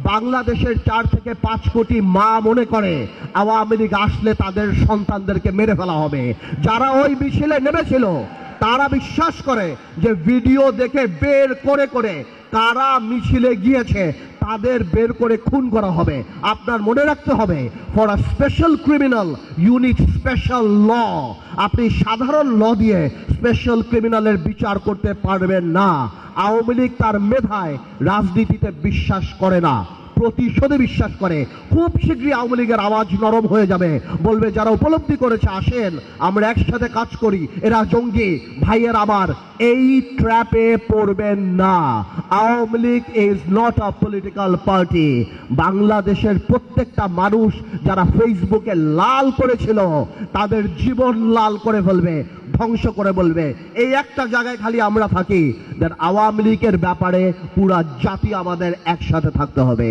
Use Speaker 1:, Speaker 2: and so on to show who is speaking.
Speaker 1: বাংলাদেশের 4 থেকে 5 কোটি মা মনে করে আওয়ামী লীগ আসলে তাদের সন্তানদেরকে মেরে ফেলা হবে। যারা ওই মিছিলে নেমেছিল তারা বিশ্বাস করে যে ভিডিও দেখে বের করে করে কারা মিছিলে গিয়েছে তাদের বের করে খুন করা হবে। আপনার মনে রাখতে হবে, for a special criminal you need special law. আপনি সাধারণ ল দিয়ে স্পেশাল ক্রিমিনালের বিচার করতে পারবেন না। আওয়ামী লীগ তার মেধায় রাজনীতিতে বিশ্বাস করে না, প্রতিশোধে বিশ্বাস করে। খুব শীঘ্রই আওয়ামী লীগের আওয়াজ নরম হয়ে যাবে, বলবে যারা উপলব্ধি করেছে আসেন আমরা একসাথে কাজ করি, এরা জঙ্গি। ভাইয়ের আমার, এই ট্র্যাপে পড়বেন না। Awami League is not a political party. বাংলাদেশের প্রত্যেকটা মানুষ যারা ফেসবুকে লাল করেছিল তাদের জীবন লাল করে ফেলবে, ধ্বংস করে বলবে। এই একটা জায়গায় খালি আমরা থাকি, আওয়ামী লীগের ব্যাপারে পুরা জাতি আমাদের একসাথে থাকতে হবে।